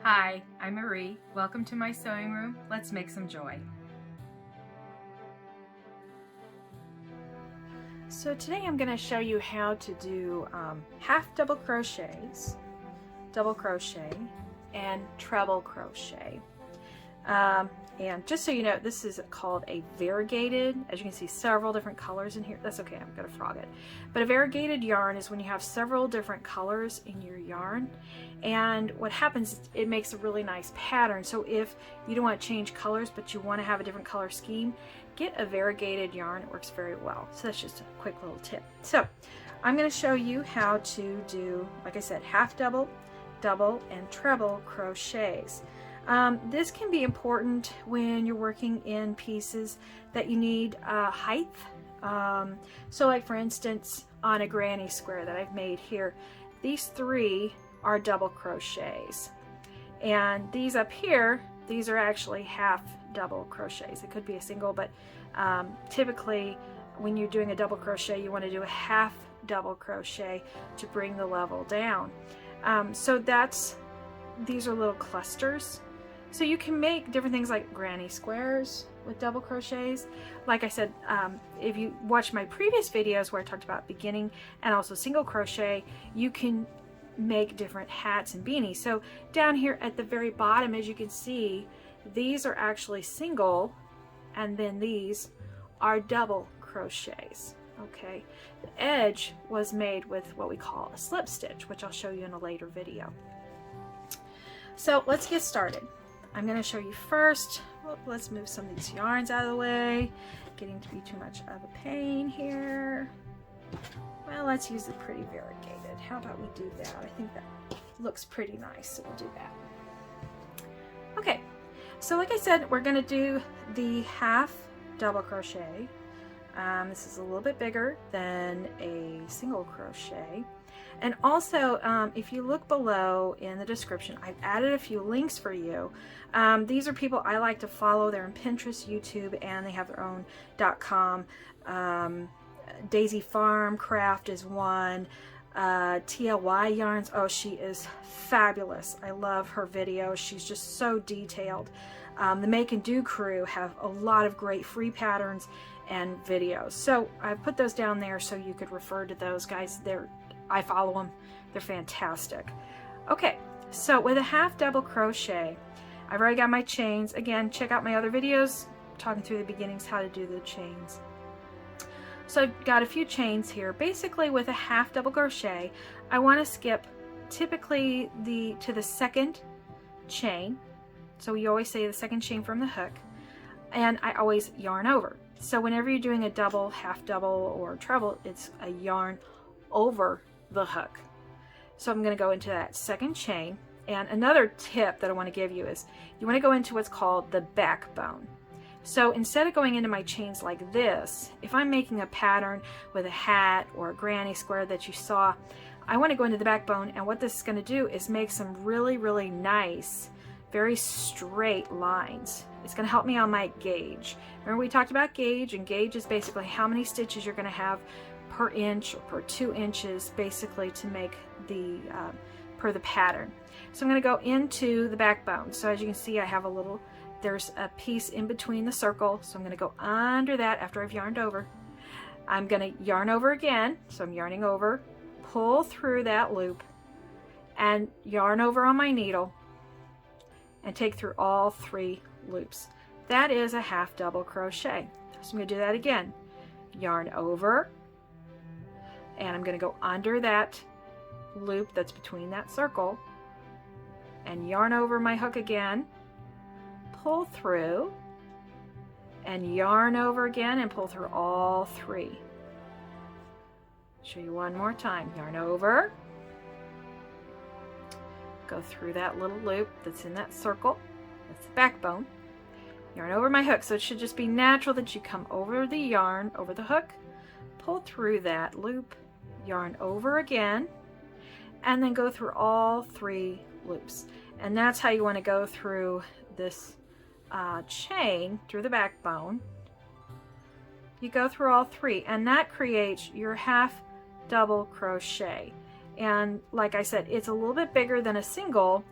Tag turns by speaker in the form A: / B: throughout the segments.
A: Hi, I'm Marie. Welcome to my sewing room. Let's make some joy. So today I'm going to show you how to do half double crochets, double crochet, and treble crochet. And just so you know, this is called a variegated. As you can see, several different colors in here. That's okay, I'm going to frog it. But a variegated yarn is when you have several different colors in your yarn. And what happens is it makes a really nice pattern. So if you don't want to change colors, but you want to have a different color scheme, get a variegated yarn. It works very well. So that's just a quick little tip. So I'm going to show you how to do, like I said, half double, double, and treble crochets. This can be important when you're working in pieces that you need height. So like for instance, on a granny square that I've made here, these three are double crochets. And these up here, these are actually half double crochets. It could be a single, but typically when you're doing a double crochet, you want to do a half double crochet to bring the level down. So these are little clusters. So you can make different things like granny squares with double crochets. Like I said, if you watch my previous videos where I talked about beginning and also single crochet, you can make different hats and beanies. So down here at the very bottom, as you can see, these are actually single, and then these are double crochets. Okay, the edge was made with what we call a slip stitch, which I'll show you in a later video. So let's get started. I'm going to show you first, let's move some of these yarns out of the way, getting to be too much of a pain here. Well, let's use the pretty variegated. How about we do that? I think that looks pretty nice, so we'll do that. Okay, so like I said, we're going to do the half double crochet. This is a little bit bigger than a single crochet. And also, if you look below in the description, I've added a few links for you. These are people I like to follow. They're in Pinterest, YouTube, and they have their own .com. Daisy Farm Craft is one. TLY Yarns, oh, she is fabulous. I love her videos. She's just so detailed. The Make and Do crew have a lot of great free patterns and videos. So I put those down there so you could refer to those guys. I follow them. They're fantastic. Okay, so with a half double crochet, I've already got my chains. Again, check out my other videos talking through the beginnings, how to do the chains. So I've got a few chains here. Basically with a half double crochet, I want to skip typically to the second chain. So you always say the second chain from the hook, and I always yarn over. So whenever you're doing a double, half double, or treble, it's a yarn over the hook. So I'm going to go into that second chain. And another tip that I want to give you is you want to go into what's called the backbone. So instead of going into my chains like this, if I'm making a pattern with a hat or a granny square that you saw, I want to go into the backbone, and what this is going to do is make some really, really nice, very straight lines. It's going to help me on my gauge. Remember we talked about gauge, and gauge is basically how many stitches you're going to have per inch or per 2 inches, basically to make the per the pattern. So I'm going to go into the backbone. So as you can see, I have there's a piece in between the circle, so I'm going to go under that after I've yarned over. I'm going to yarn over again, so I'm yarning over, pull through that loop, and yarn over on my needle, and take through all 3 loops. That is a half double crochet. So I'm going to do that again. Yarn over, and I'm going to go under that loop that's between that circle, and yarn over my hook again, pull through, and yarn over again, and pull through all 3. Show you one more time. Yarn over, go through that little loop that's in that circle, that's the backbone, yarn over my hook. So it should just be natural that you come over the yarn, over the hook, pull through that loop, yarn over again, and then go through all 3 loops. And that's how you want to go through this chain through the backbone. You go through all 3, and that creates your half double crochet. And like I said, it's a little bit bigger than a single,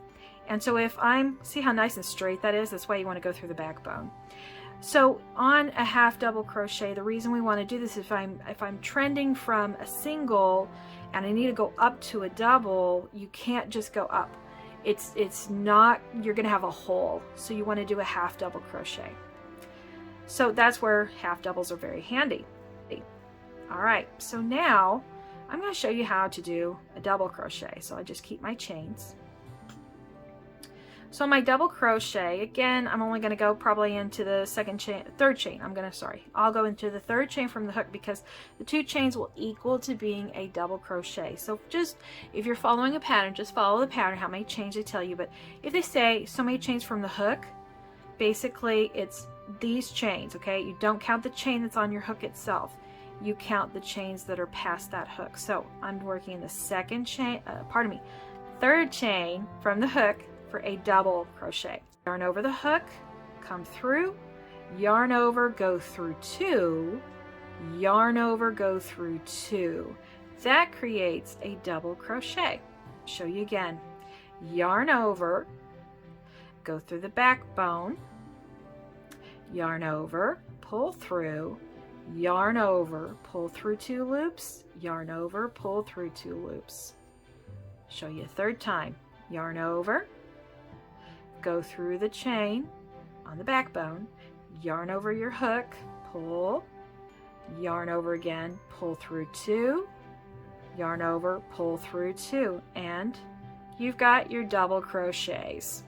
A: And so if see how nice and straight that is? That's why you want to go through the backbone. So on a half double crochet, the reason we want to do this is if I'm trending from a single and I need to go up to a double, you can't just go up. It's not, you're going to have a hole. So you want to do a half double crochet. So that's where half doubles are very handy. All right, so now I'm going to show you how to do a double crochet. So I just keep my chains. So my double crochet, again, I'm only going to go probably into the third chain. I'll go into the third chain from the hook because the 2 chains will equal to being a double crochet. So just, if you're following a pattern, just follow the pattern, how many chains they tell you. But if they say so many chains from the hook, basically it's these chains, okay? You don't count the chain that's on your hook itself. You count the chains that are past that hook. So I'm working in the third chain from the hook for a double crochet. Yarn over the hook, come through, yarn over, go through 2, yarn over, go through 2. That creates a double crochet. Show you again. Yarn over, go through the backbone, yarn over, pull through, yarn over, pull through 2 loops, yarn over, pull through 2 loops. Show you a third time. Yarn over, go through the chain on the backbone, yarn over your hook, pull, yarn over again, pull through 2, yarn over, pull through 2, and you've got your double crochets.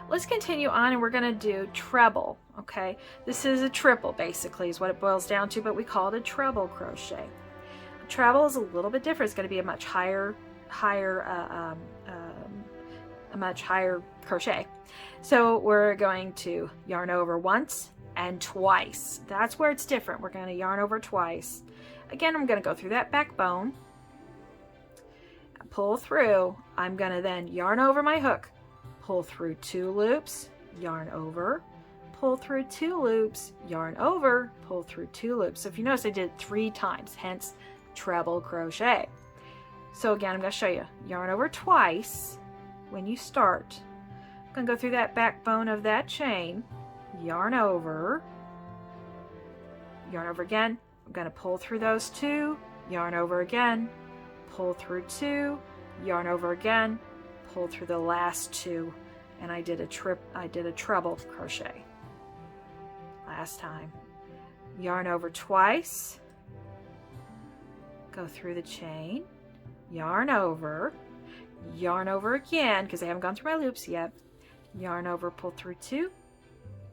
A: Let's continue on, and we're going to do treble. Okay, this is a triple basically is what it boils down to, but we call it a treble crochet. A treble is a little bit different. It's going to be a much higher crochet. So we're going to yarn over once and twice. That's where it's different. We're going to yarn over twice. Again, I'm going to go through that backbone, pull through. I'm going to then yarn over my hook, pull through 2 loops, yarn over, pull through 2 loops, yarn over, pull through 2 loops. So if you notice, I did it 3 times, hence treble crochet. So again, I'm going to show you. Yarn over twice when you start. I'm going to go through that backbone of that chain, yarn over again. I'm going to pull through those 2, yarn over again, pull through 2, yarn over again, pull through the last 2, and I did a treble crochet. Last time. Yarn over twice, go through the chain, yarn over again because I haven't gone through my loops yet, yarn over, pull through 2,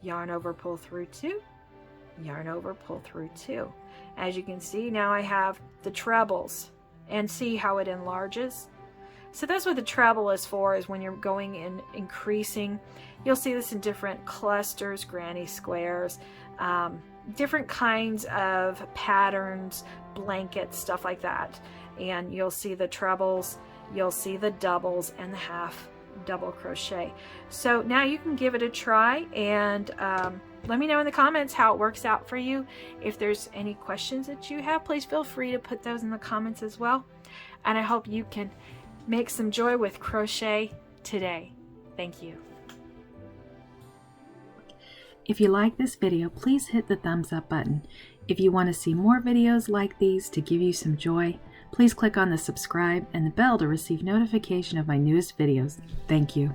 A: yarn over, pull through 2, yarn over, pull through 2. As you can see, now I have the trebles, and see how it enlarges. So that's what the treble is for, is when you're going and increasing. You'll see this in different clusters, granny squares, different kinds of patterns, blankets, stuff like that. And you'll see the trebles, you'll see the doubles, and the half double crochet. So now you can give it a try, and let me know in the comments how it works out for you. If there's any questions that you have, please feel free to put those in the comments as well. And I hope you can make some joy with crochet today. Thank you.
B: If you like this video, please hit the thumbs up button. If you want to see more videos like these to give you some joy, please click on the subscribe and the bell to receive notification of my newest videos. Thank you.